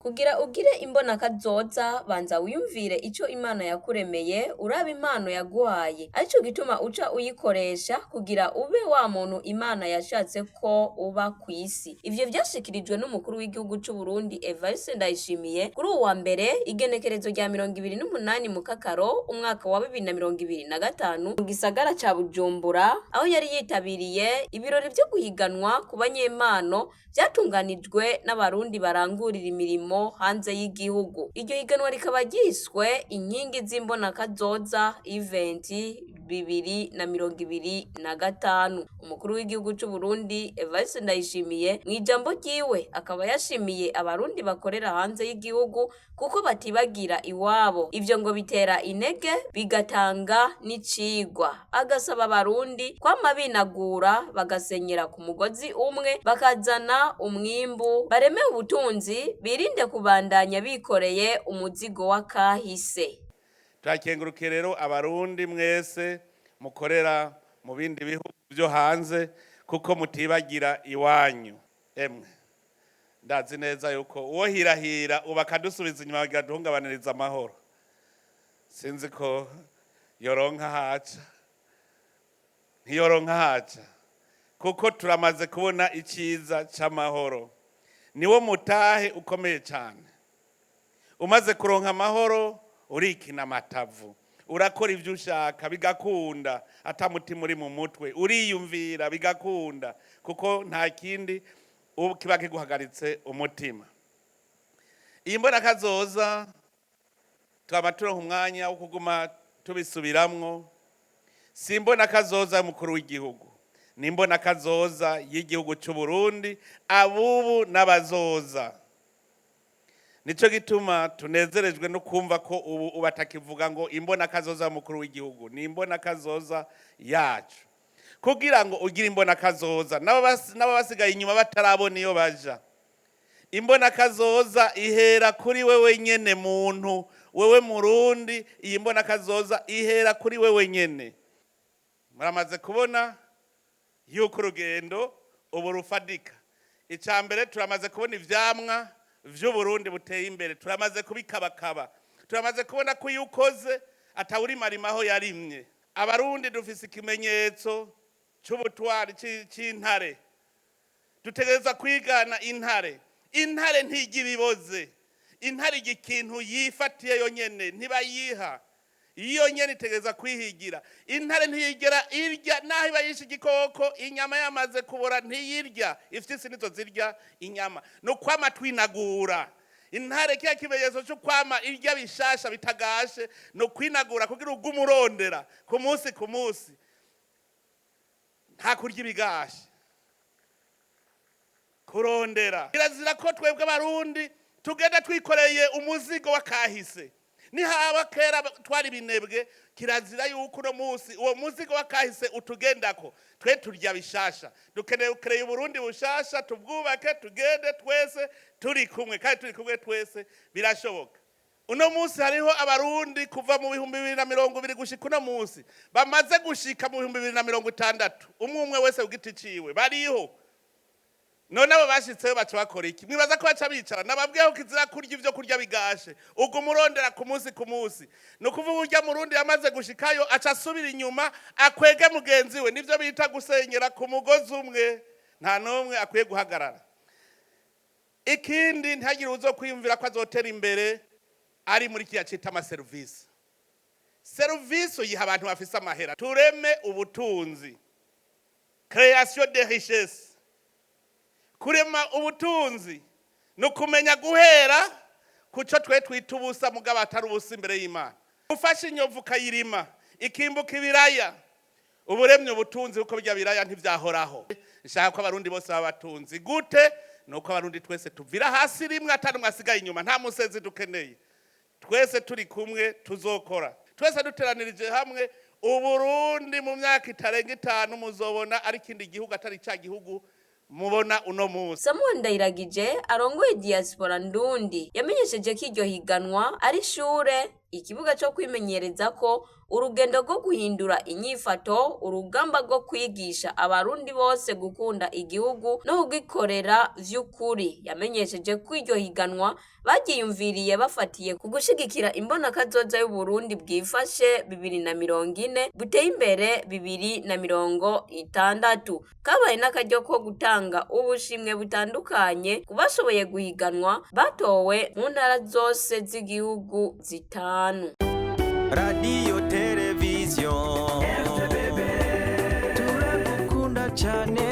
Kugira ugire imbona kazoza banza wiyumvire ico Imana yakuremeye uraba impano yaguhaye arico gituma uca uyikoresha kugira ube wa muntu Imana yashatse ko uba kw'isi. Ivyo vyashikirijwe n'umukuru w'igihugu c'u Burundi Evariste Ndayishimiye kuri uwa mbere igenekerezo rya 28 mu Kakaro umwaka wa 2025 mu gisagara ca Bujumbura aho yari yitabiriye ibirori vyo guhiganwa ku banyempano vyatunganijwe n'abarundi barangurira imirimo hanze y'igihugu. Iryo higanwa rikaba ryiswe inkingi z'imbona kazoza event 2025. Umukuru w'igihugu c'u Burundi Evariste Ndayishimiye mw'ijambo ryiwe akaba yashimiye abarundi bakorera hanze y'igihugu kuko batibagira iwabo. Ivyo ngo bitera intege bigatanga n'icigwa. Agasaba abarundi kwama binagura bagasenyera ku mugozi umwe bakazana umwimbu bareme ubutunzi birinde kubandanya bikoreye umuzigo wa kahise. Turakengurukiye rero abarundi mwese mukorera mu bindi bihugu byo hanze kuko mutibagira iwanyu. Emwe ndazi neza yuko uwo hirahira uba akadusubiza inyuma bagira duhungabaniriza amahoro. Sinzi ko yoronka haca ntiyoronka haca kuko turamaze kubona iciza c'amahoro. Niwo mutahe ukomeye cyane. Umaze kuronka amahoro urikina amatavu, urakora ivyo ushaka bigakunda, ata mutima uri mu mutwe, uriyumvira bigakunda kuko nta kindi kiba kiguhagaritse umutima. Iyi mbona kazoza twaba turonka umwanya wo kuguma tubisubiramwo. Simbona kazoza y'umukuru w'igihugu, nimbona kazoza y'igihugu c'u Burundi abubu n'abazoza. Nico gituma tunezerejwe no kumva ko ubu ubatakivuga ngo imbona kazoza y'umukuru w'igihugu, ni imbona kazoza yacu. Kugira ngo ugire imbona kazoza nabo basigaye inyuma batarabona iyo baja. Imbona kazoza ihera kuri wewe nyene muntu, wewe Murundi, iyi mbona kazoza ihera kuri wewe nyene. Muramaze kubona yuko urugendo ubu rufadika. Icambere turamaze kubona ivyamwa vy'Uburundi buteye imbere, turamaze kubikabakaba, turamaze kubona ko yukoze atawurimarima yarimye. Abarundi dufise ikimenyetso c'ubutwari c'intare, dutegereza kwigana intare. Intare ntigira ibiboze, intare ikintu yifatiye yonyene ntibayiha, iyo nyene itegereza kwihigira. Intare ntiyigera irya naho iba yishe igikoko, inyama yamaze kubora ntiyirya, ifyisi nizo zirya inyama. No kwama twinagura. Intare kiya kimenyetso cyo kwama irya bishasha bitagashe, no kwinagura kugira ugume urondera ku munsi ku munsi. Nta kurya ibigashe. Kurondera. Kirazira ko twebwe abarundi tugenda twikoreye umuzigo wa kahise. Nihaba kera twari binebwe, kirazira yuko no munsi uwo muzigo wa kahise utugendako. Twe turya bishasha, dukeneye ukereye Burundi bushasha, tubwubake tugende twese turi kumwe, kandi turi kumwe twese birashoboka. Uno munsi hariho abarundi kuva mu 2020 gushika uno munsi bamaze gushika mu 2060, umwe wese ugiti ciwe bariho. None abo bashitseyo baca bakora iki? Mwibaza ko baca bicara nababwiyeho kizira kurya ivyo kurya bigashe, ugumurondera ku munsi ku munsi. No kuvuga urya Murundi yamaze gushikayo aca asubira inyuma akwege mugenzi we, nivyo bita gusenyera ku mugozi umwe, nta nomwe akwiye guhagarara. Ikindi ntihagire uzo kwiyumvira ko azotera imbere ari muri kiya cita ama service. Service yiha abantu bafise amahera, tureme ubutunzi, création de richesse. Kurema ubutunzi no kumenya guhera kuco twe twitubusa mugabo atari ubusa imbere y'Imana. Ufashe inyovu kayirima ikimbuka ibiraya, uburemye ubutunzi uko bijya biraya ntivyahoraho. Nshaka ko abarundi bose babatunzi gute nuko abarundi twese tuvira hasi rimwe atari mwasigaye inyuma, nta musezi dukeneye. Twese turi kumwe tuzokora, twese duteranirije hamwe. Uburundi mu myaka itarenga 5 muzobona ari kindi gihugu atari ca gihugu mubona uno munsi. Samuel Ndayiragije arongoye diaspora Ndundi yamenyesheje ko iryo higanwa ari shure, ikibuga cyo kwimenyereza ko urugendo rwo guhindura inyifato, urugamba rwo kwigisha abarundi bose gukunda igihugu no kugikorera vy'ukuri. Yamenyesheje ko iryo higanwa bagiyumviriye bafatiye ku gushigikira imbonakazoza y'Uburundi bwifashe 2040 buteye imbere 2060. Kabaye n'akaryo ko gutanga ubushimwe butandukanye ku bashoboye guhiganwa batowe mu ntara zose z'igihugu zitanu. Radio television turagukunda cyane